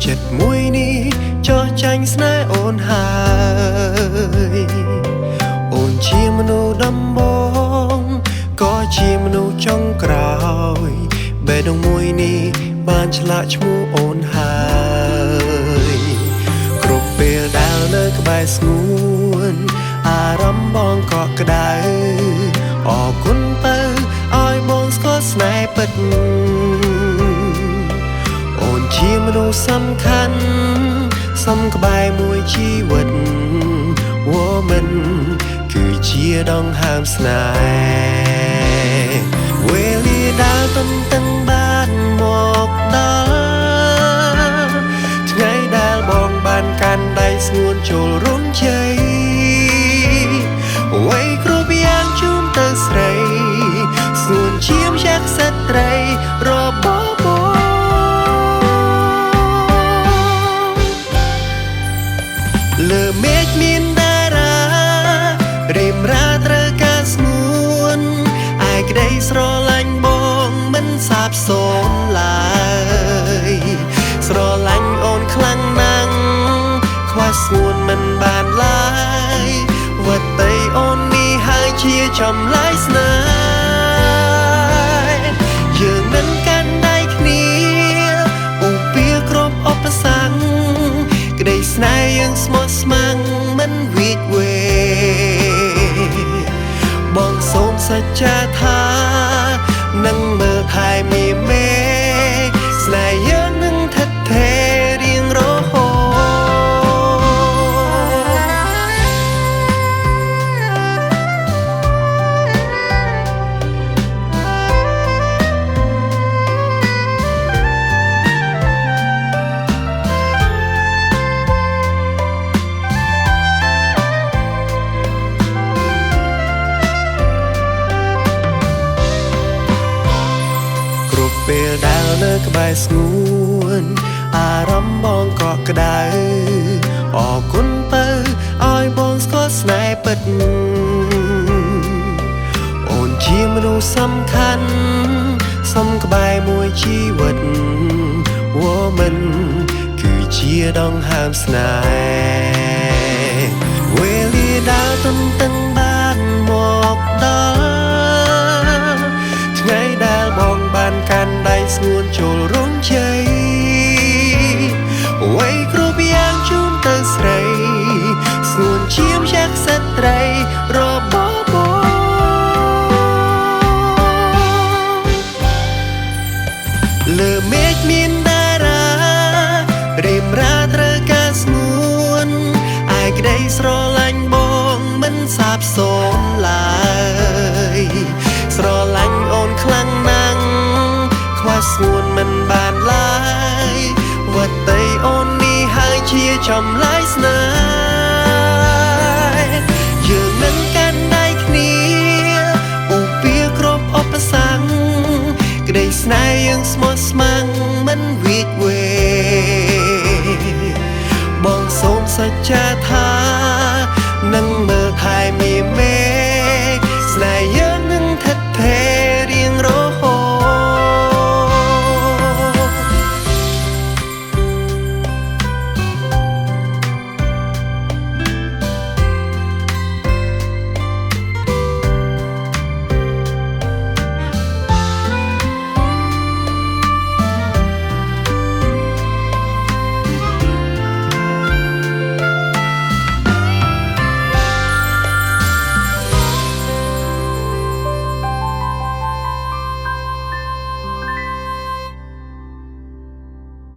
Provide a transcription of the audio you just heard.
ចិត្តមួយនេះចោះចាញ់ស្នេហ៍អូនហើយអូនជាមនុស្សដំបងក៏ជាមនុស្សចុងក្រោយបេះដូងមួយនេះបានឆ្លាក់ឈ្មោះអូនហើយគ្រប់ពេលដែលនៅក្បែរស្ងួនអារម្មណ៍បងក៏ក្តៅអរគុណទៅឲ្យបងស្គាល់ស្នេហ៍ពិតអូនជាមនុស្សសំខាន់សំក្បែរមួយជីវិតWoman គឺជាដងហើមស្នេហ៍វេលាដែលទន្ទឹងបានមកដល់ថ្ងៃដែលបងបានកាន់ដៃស្ងួនចូលរំជ័យអ្វីគ្រប់យ៉ាងជូនទៅស្រីស្ងួនជាមយ៉ាក់ស្ត្រីរបស់បងលើមេឃមានតារារៀមរាត្រូវការស្ងួនឯក្តីស្រឡាញ់បងមិនសាបសូន្យឡើយស្រឡាញ់អូនខ្លាំងណាស់ខ្វះស្ងួនមិនបានឡើយវត្តតីអូននេះហើយជាចម្លើយស្នេហ៍យើងមិនកាន់ដៃគ្នាឧពាគ្រប់ឧបសគ្គក្តីស្នេហ៍យើងស្មោះស្ម័គ្រមិនវិតវេបងសូមសច្ចាថានឹងមើលថែមីមេស្នេហ៍យើងនឹងថិតថេររៀងរហូតពេលដែលនៅក្បែរស្ងួនអារម្មណ៍បងក៏ក្តៅអរគុណទៅឲ្យបងស្គាល់ស្នេហ៍ពិតអូនជាមនុស្សសំខាន់សំក្បែរមួយជីវិត Woman គឺជាដងហើមស្នេហ៍វេលាដែលទន្ទឹងបានមកដល់ថ្ងៃដែលបងបានកាន់ដៃស្ងួនចូលរំជ័យអ្វីគ្រប់យ៉ាងជូនទៅស្រីស្ងួនជាមយ៉ាក់ស្ត្រីរបស់បងលើមេឃមានតារារៀមរាត្រូវការស្ងួនឯក្តីស្រឡាញ់បងមិនសាបសូន្យឡើយស្រឡាញ់អូនខ្លាំងណាស់ខ្វះស្ងួនមិនបានឡើយវត្តតីអូននេះហើយជាចម្លើយស្នេហ៍